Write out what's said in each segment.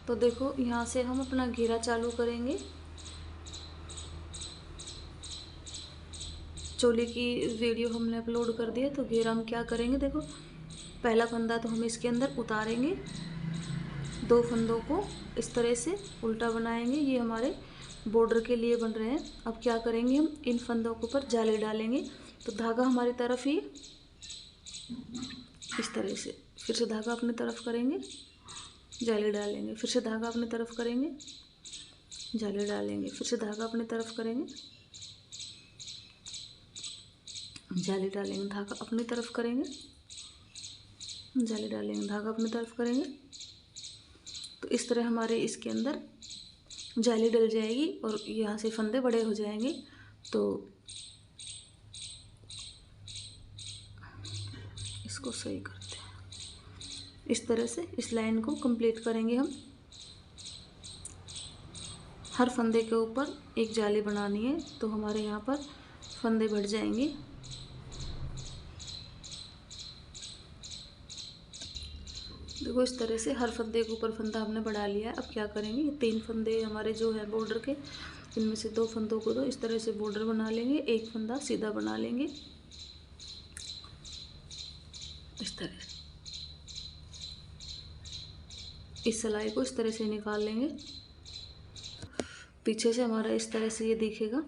तो देखो यहाँ से हम अपना घेरा चालू करेंगे। चोली की वीडियो हमने अपलोड कर दी है। तो घेरा हम क्या करेंगे, देखो पहला फंदा तो हम इसके अंदर उतारेंगे, 2 फंदों को इस तरह से उल्टा बनाएंगे। ये हमारे बॉर्डर के लिए बन रहे हैं। अब क्या करेंगे, हम इन फंदों के ऊपर जाली डालेंगे। तो धागा हमारी तरफ ही इस तरह से, फिर से धागा अपनी तरफ करेंगे, जाली डालेंगे, फिर से धागा अपनी तरफ करेंगे, जाली डालेंगे, फिर से धागा अपनी तरफ करेंगे, जाली डालेंगे, धागा अपनी तरफ करेंगे, जाली डालेंगे, धागा अपनी तरफ करेंगे। तो इस तरह हमारे इसके अंदर जाली डल जाएगी और यहाँ से फंदे बड़े हो जाएंगे। तो इसको सही करते हैं, इस तरह से इस लाइन को कंप्लीट करेंगे हम। हर फंदे के ऊपर एक जाली बनानी है, तो हमारे यहाँ पर फंदे बढ़ जाएंगे। देखो इस तरह से हर फंदे के ऊपर फंदा हमने बढ़ा लिया है। अब क्या करेंगे, ये 3 फंदे हमारे जो है बॉर्डर के, इनमें से 2 फंदों को तो इस तरह से बॉर्डर बना लेंगे, एक फंदा सीधा बना लेंगे इस तरह। इस सिलाई को इस तरह से निकाल लेंगे। पीछे से हमारा इस तरह से ये दिखेगा।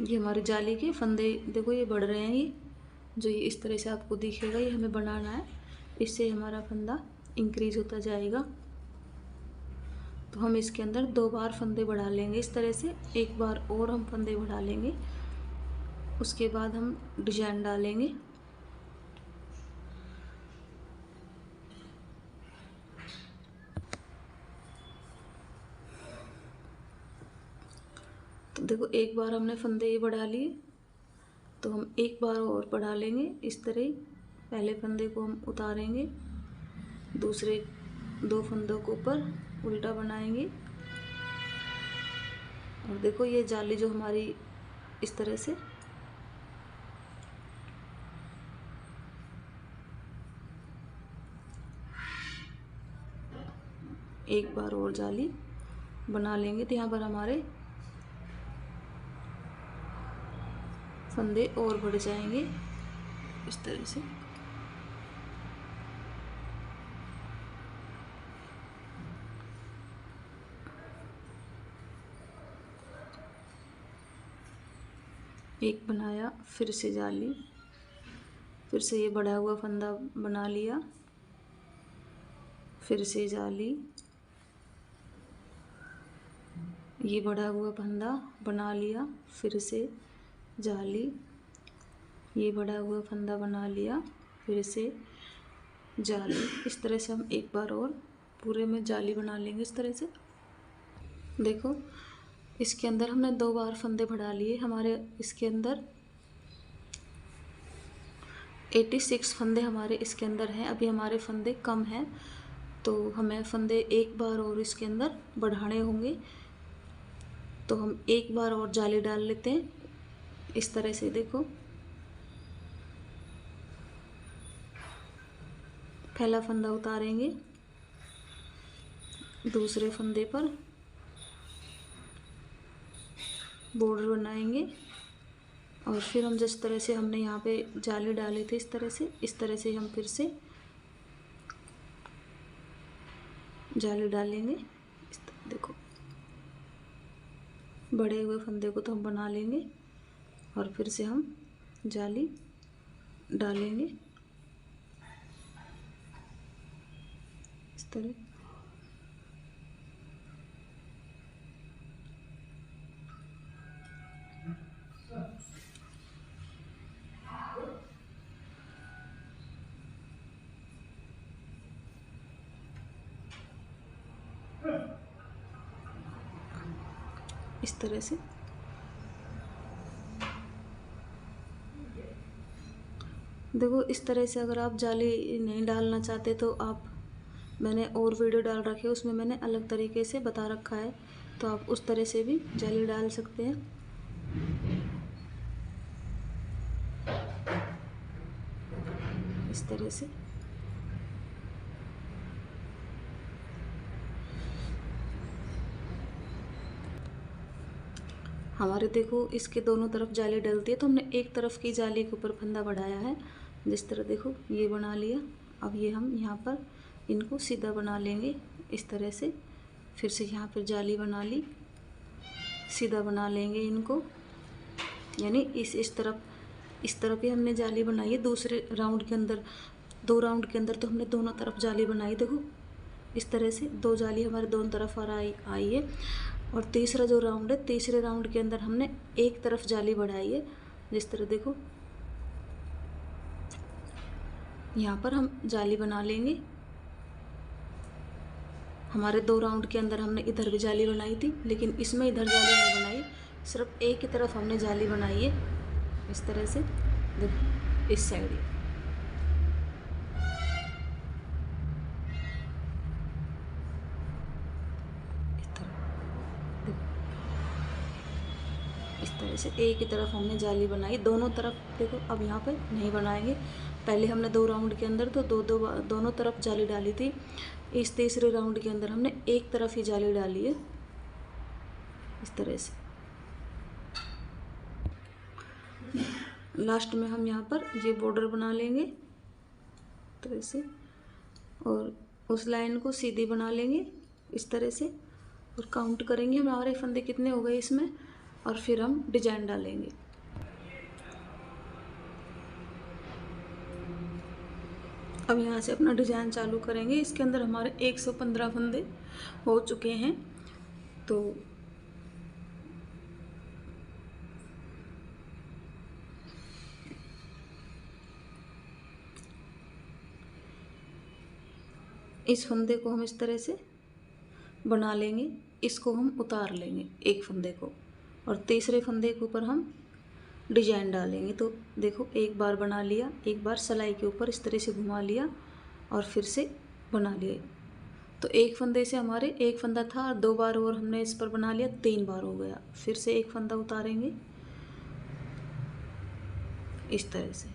ये हमारी जाली के फंदे देखो ये बढ़ रहे हैं। ये जो ये इस तरह से आपको दिखेगा, ये हमें बनाना है। इससे हमारा फंदा इंक्रीज होता जाएगा। तो हम इसके अंदर 2 बार फंदे बढ़ा लेंगे इस तरह से। एक बार और हम फंदे बढ़ा लेंगे, उसके बाद हम डिजाइन डालेंगे। तो देखो एक बार हमने फंदे ये बढ़ा लिए, तो हम एक बार और बढ़ा लेंगे इस तरह। पहले फंदे को हम उतारेंगे, दूसरे 2 फंदों को ऊपर उल्टा बनाएंगे और देखो ये जाली जो हमारी इस तरह से एक बार और जाली बना लेंगे। तो यहाँ पर हमारे फंदे और बढ़ जाएंगे इस तरह से। एक बनाया, फिर से जाली, फिर से ये बढ़ा हुआ फंदा बना लिया, फिर से जाली, ये बढ़ा हुआ फंदा बना लिया, फिर से जाली, ये बढ़ा हुआ फंदा बना लिया, फिर से जाली। इस तरह से हम एक बार और पूरे में जाली बना लेंगे इस तरह से। देखो इसके अंदर हमने 2 बार फंदे बढ़ा लिए। हमारे इसके अंदर 86 फंदे हमारे इसके अंदर हैं। अभी हमारे फंदे कम हैं, तो हमें फंदे एक बार और इसके अंदर बढ़ाने होंगे। तो हम एक बार और जाली डाल लेते हैं इस तरह से। देखो पहला फंदा उतारेंगे, दूसरे फंदे पर बॉर्डर बनाएंगे और फिर हम जिस तरह से हमने यहाँ पे जाली डाले थे इस तरह से हम फिर से जाली डालेंगे। देखो बड़े हुए फंदे को तो हम बना लेंगे और फिर से हम जाली डालेंगे इस तरह। इस तरह से देखो। इस तरह से अगर आप जाली नहीं डालना चाहते तो आप, मैंने और वीडियो डाल रखी है, उसमें मैंने अलग तरीके से बता रखा है, तो आप उस तरह से भी जाली डाल सकते हैं। इस तरह से हमारे देखो इसके दोनों तरफ जाली डलती है, तो हमने एक तरफ की जाली के ऊपर फंदा बढ़ाया है। जिस तरह देखो ये बना लिया। अब ये हम यहाँ पर इनको सीधा बना लेंगे इस तरह से। फिर से यहाँ पर जाली बना ली, सीधा बना लेंगे इनको, यानी इस तरफ ही हमने जाली बनाई है। दूसरे राउंड के अंदर, 2 राउंड के अंदर तो हमने दोनों तरफ जाली बनाई। देखो इस तरह से 2 जाली हमारे दोनों तरफ आई है। और तीसरा जो राउंड है, तीसरे राउंड के अंदर हमने एक तरफ जाली बढ़ाई है। जिस तरह देखो यहाँ पर हम जाली बना लेंगे। हमारे 2 राउंड के अंदर हमने इधर भी जाली बनाई थी, लेकिन इसमें इधर जाली नहीं बनाई, सिर्फ एक ही तरफ हमने जाली बनाई है। इस तरह से देखो इस साइड इस तरह से एक ही तरफ हमने जाली बनाई, दोनों तरफ देखो। अब यहाँ पे नहीं बनाएंगे, पहले हमने 2 राउंड के अंदर तो दोनों तरफ जाली डाली थी। इस तीसरे राउंड के अंदर हमने एक तरफ ही जाली डाली है इस तरह से। लास्ट में हम यहाँ पर ये बॉर्डर बना लेंगे इस तरह से, और उस लाइन को सीधी बना लेंगे इस तरह से, और काउंट करेंगे हमारे फंदे कितने हो गए इसमें, और फिर हम डिजाइन डालेंगे। अब यहाँ से अपना डिजाइन चालू करेंगे। इसके अंदर हमारे 115 फंदे हो चुके हैं। तो इस फंदे को हम इस तरह से बना लेंगे, इसको हम उतार लेंगे एक फंदे को, और तीसरे फंदे के ऊपर हम डिजाइन डालेंगे। तो देखो एक बार बना लिया, एक बार सिलाई के ऊपर इस तरह से घुमा लिया और फिर से बना लिया। तो एक फंदे से हमारे एक फंदा था और 2 बार और हमने इस पर बना लिया, 3 बार हो गया। फिर से एक फंदा उतारेंगे इस तरह से।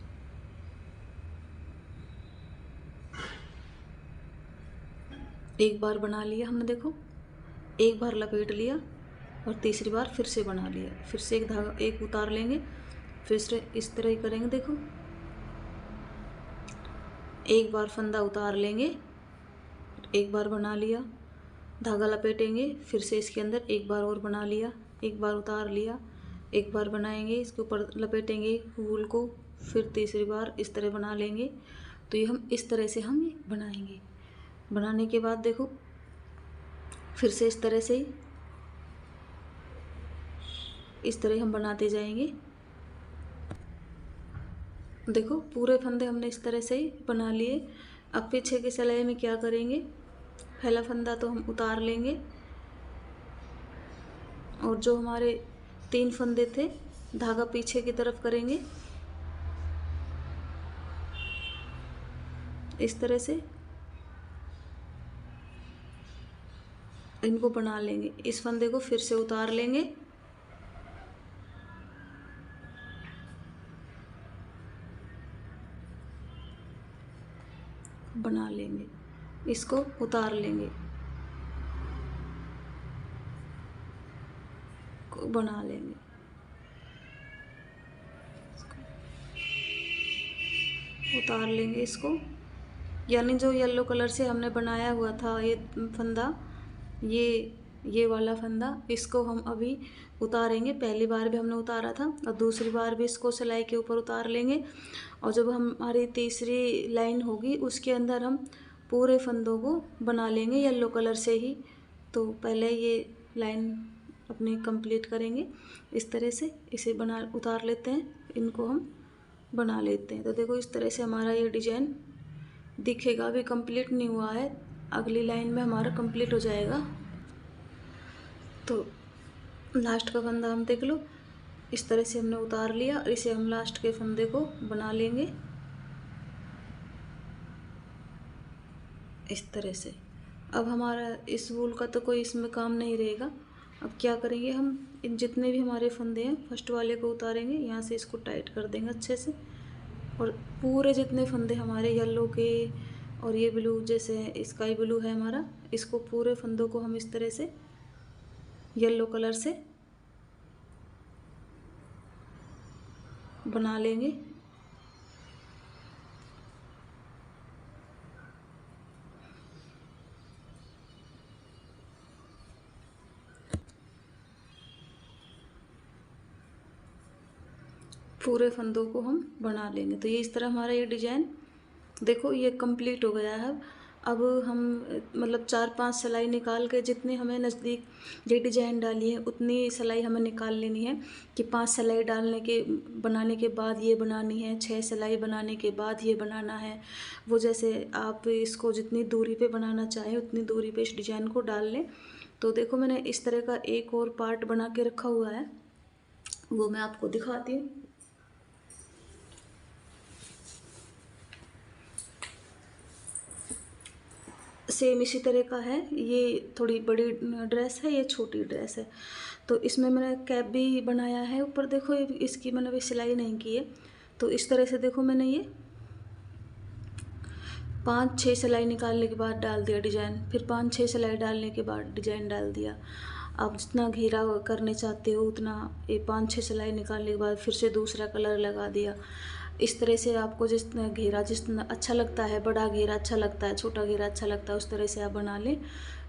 एक बार बना लिया हमने, देखो एक बार लपेट लिया और तीसरी बार फिर से बना लिया। फिर से एक धागा एक उतार लेंगे, फिर से इस तरह ही करेंगे। देखो एक बार फंदा उतार लेंगे, एक बार बना लिया, धागा लपेटेंगे, फिर से इसके अंदर एक बार और बना लिया, एक बार उतार लिया, एक बार बनाएंगे, इसके ऊपर लपेटेंगे वूल को, फिर तीसरी बार इस तरह बना लेंगे। तो ये हम इस तरह से हम बनाएंगे। बनाने के बाद देखो फिर से इस तरह से ही, इस तरह हम बनाते जाएंगे। देखो पूरे फंदे हमने इस तरह से ही बना लिए। अब पीछे की सिलाई में क्या करेंगे, पहला फंदा तो हम उतार लेंगे, और जो हमारे 3 फंदे थे धागा पीछे की तरफ करेंगे इस तरह से, इनको बना लेंगे। इस फंदे को फिर से उतार लेंगे, बना लेंगे, इसको उतार लेंगे, बना लेंगे, उतार लेंगे इसको। यानी जो येलो कलर से हमने बनाया हुआ था ये फंदा, ये वाला फंदा, इसको हम अभी उतारेंगे। पहली बार भी हमने उतारा था और दूसरी बार भी इसको सिलाई के ऊपर उतार लेंगे। और जब हमारी तीसरी लाइन होगी उसके अंदर हम पूरे फंदों को बना लेंगे येलो कलर से ही। तो पहले ये लाइन अपनी कंप्लीट करेंगे इस तरह से, इसे उतार लेते हैं, इनको हम बना लेते हैं। तो देखो इस तरह से हमारा ये डिजाइन दिखेगा। अभी कंप्लीट नहीं हुआ है, अगली लाइन में हमारा कंप्लीट हो जाएगा। तो लास्ट का फंदा हम देख लो, इस तरह से हमने उतार लिया और इसे हम लास्ट के फंदे को बना लेंगे इस तरह से। अब हमारा इस वूल का तो कोई इसमें काम नहीं रहेगा। अब क्या करेंगे, हम इन जितने भी हमारे फंदे हैं फर्स्ट वाले को उतारेंगे, यहाँ से इसको टाइट कर देंगे अच्छे से, और पूरे जितने फंदे हमारे येलो के और ये ब्लू जैसे स्काई ब्लू है हमारा, इसको पूरे फंदों को हम इस तरह से येलो कलर से बना लेंगे। पूरे फंदों को हम बना लेंगे। तो ये इस तरह हमारा ये डिजाइन देखो ये कंप्लीट हो गया है। अब हम मतलब 4-5 सिलाई निकाल के जितनी हमें नज़दीक ये डिजाइन डाली है उतनी सिलाई हमें निकाल लेनी है कि 5 सिलाई डालने के बनाने के बाद ये बनानी है, 6 सिलाई बनाने के बाद ये बनाना है। वो जैसे आप इसको जितनी दूरी पे बनाना चाहें उतनी दूरी पे इस डिजाइन को डाल लें। तो देखो मैंने इस तरह का एक और पार्ट बना के रखा हुआ है, वो मैं आपको दिखाती हूँ। सेम इसी तरह का है, ये थोड़ी बड़ी ड्रेस है, ये छोटी ड्रेस है। तो इसमें मैंने कैप भी बनाया है ऊपर, देखो इसकी मैंने भी सिलाई नहीं की है। तो इस तरह से देखो मैंने ये 5-6 सिलाई निकालने के बाद डाल दिया डिजाइन, फिर 5-6 सिलाई डालने के बाद डिजाइन डाल दिया। आप जितना घेरा करने चाहते हो उतना ये 5-6 सिलाई निकालने के बाद फिर से दूसरा कलर लगा दिया। इस तरह से आपको जितना घेरा जितना अच्छा लगता है, बड़ा घेरा अच्छा लगता है, छोटा घेरा अच्छा लगता है, उस तरह से आप बना लें।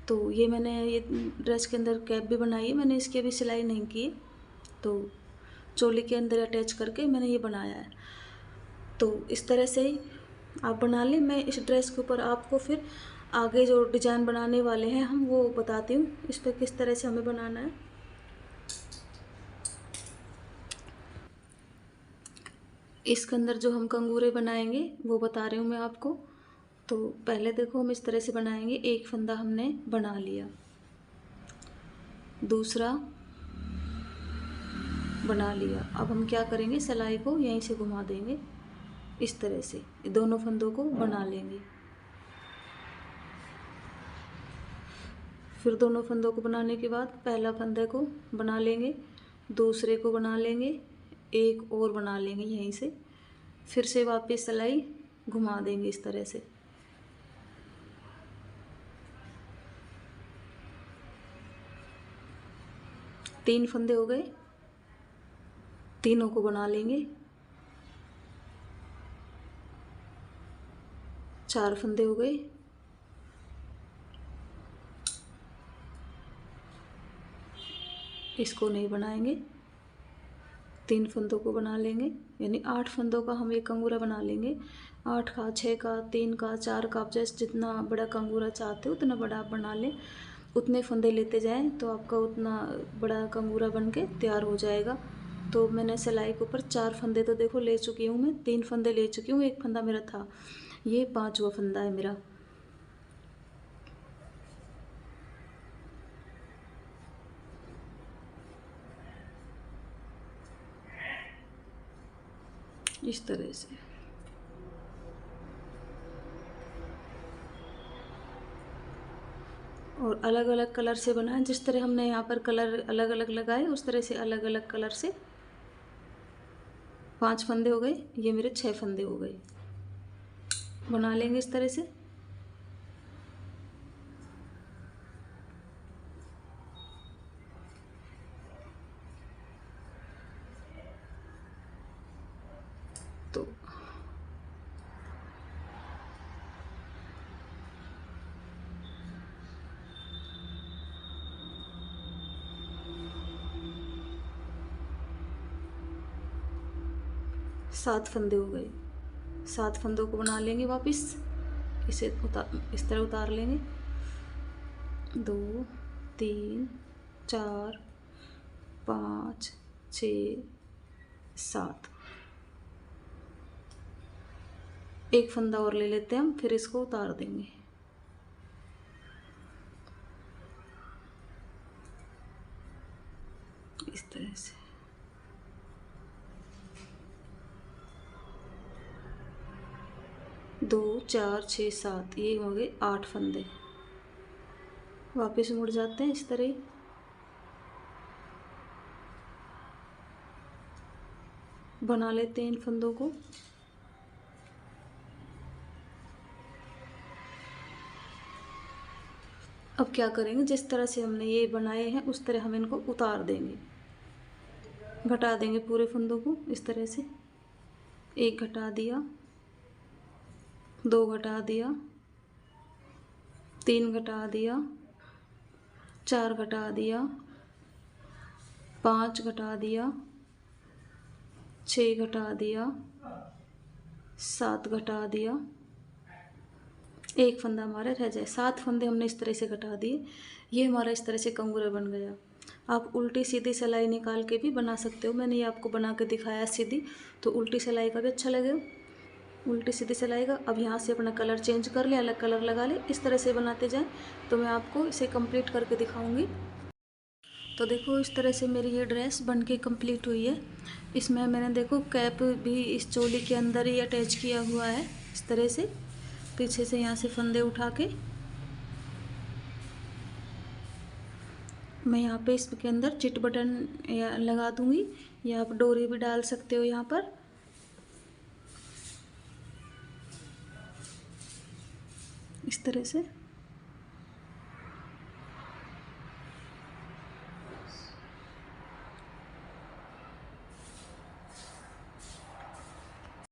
तो ये मैंने ये ड्रेस के अंदर कैप भी बनाई है, मैंने इसकी अभी सिलाई नहीं की, तो चोली के अंदर अटैच करके मैंने ये बनाया है। तो इस तरह से ही आप बना लें। मैं इस ड्रेस के ऊपर आपको फिर आगे जो डिजाइन बनाने वाले हैं हम वो बताती हूँ, इस पर किस तरह से हमें बनाना है। इसके अंदर जो हम कंगूरे बनाएंगे वो बता रही हूँ मैं आपको। तो पहले देखो हम इस तरह से बनाएंगे, एक फंदा हमने बना लिया, दूसरा बना लिया। अब हम क्या करेंगे, सिलाई को यहीं से घुमा देंगे, इस तरह से दोनों फंदों को बना लेंगे। फिर दोनों फंदों को बनाने के बाद पहला फंदे को बना लेंगे, दूसरे को बना लेंगे, एक और बना लेंगे यहीं से, फिर से वापस सिलाई घुमा देंगे इस तरह से। तीन फंदे हो गए, तीनों को बना लेंगे। 4 फंदे हो गए, इसको नहीं बनाएंगे, 3 फंदों को बना लेंगे, यानी 8 फंदों का हम एक कंगूरा बना लेंगे। 8 का, 6 का, 3 का, 4 का, आप जैसे जितना बड़ा कंगूरा चाहते हो उतना बड़ा आप बना लें। उतने फंदे लेते जाएं तो आपका उतना बड़ा कंगूरा बन के तैयार हो जाएगा। तो मैंने सिलाई के ऊपर 4 फंदे तो देखो ले चुकी हूँ मैं, 3 फंदे ले चुकी हूँ, एक फंदा मेरा था, ये 5वां फंदा है मेरा। इस तरह से और अलग अलग कलर से बनाएं, जिस तरह हमने यहाँ पर कलर अलग अलग लगाए उस तरह से अलग अलग कलर से। 5 फंदे हो गए, ये मेरे 6 फंदे हो गए, बना लेंगे इस तरह से। तो सात फंदे हो गए, 7 फंदों को बना लेंगे वापस, इसे इस तरह उतार लेंगे। 2 3 4 5 6 7, एक फंदा और ले लेते हैं हम, फिर इसको उतार देंगे। इस तरह से 2 4 6 7, ये हो गए 8 फंदे। वापस मुड़ जाते हैं इस तरह ही, बना लेते हैं इन फंदों को। अब क्या करेंगे, जिस तरह से हमने ये बनाए हैं उस तरह हम इनको उतार देंगे, घटा देंगे पूरे फंदों को इस तरह से। 1 घटा दिया, 2 घटा दिया, 3 घटा दिया, 4 घटा दिया, 5 घटा दिया, 6 घटा दिया, 7 घटा दिया, एक फंदा हमारा रह जाए। 7 फंदे हमने इस तरह से घटा दिए। ये हमारा इस तरह से कंगूरा बन गया। आप उल्टी सीधी सिलाई निकाल के भी बना सकते हो। मैंने ये आपको बना के दिखाया सीधी, तो उल्टी सिलाई का भी अच्छा लगेगा, उल्टी सीधी सिलाई का। अब यहाँ से अपना कलर चेंज कर ले, अलग कलर लगा ले, इस तरह से बनाते जाएं। तो मैं आपको इसे कंप्लीट करके दिखाऊंगी। तो देखो इस तरह से मेरी ये ड्रेस बन के कंप्लीट हुई है। इसमें मैंने देखो कैप भी इस चोली के अंदर ही अटैच किया हुआ है, इस तरह से पीछे से यहाँ से फंदे उठा के मैं यहाँ पे इसके अंदर चिट बटन लगा दूंगी, या आप डोरी भी डाल सकते हो यहाँ पर। इस तरह से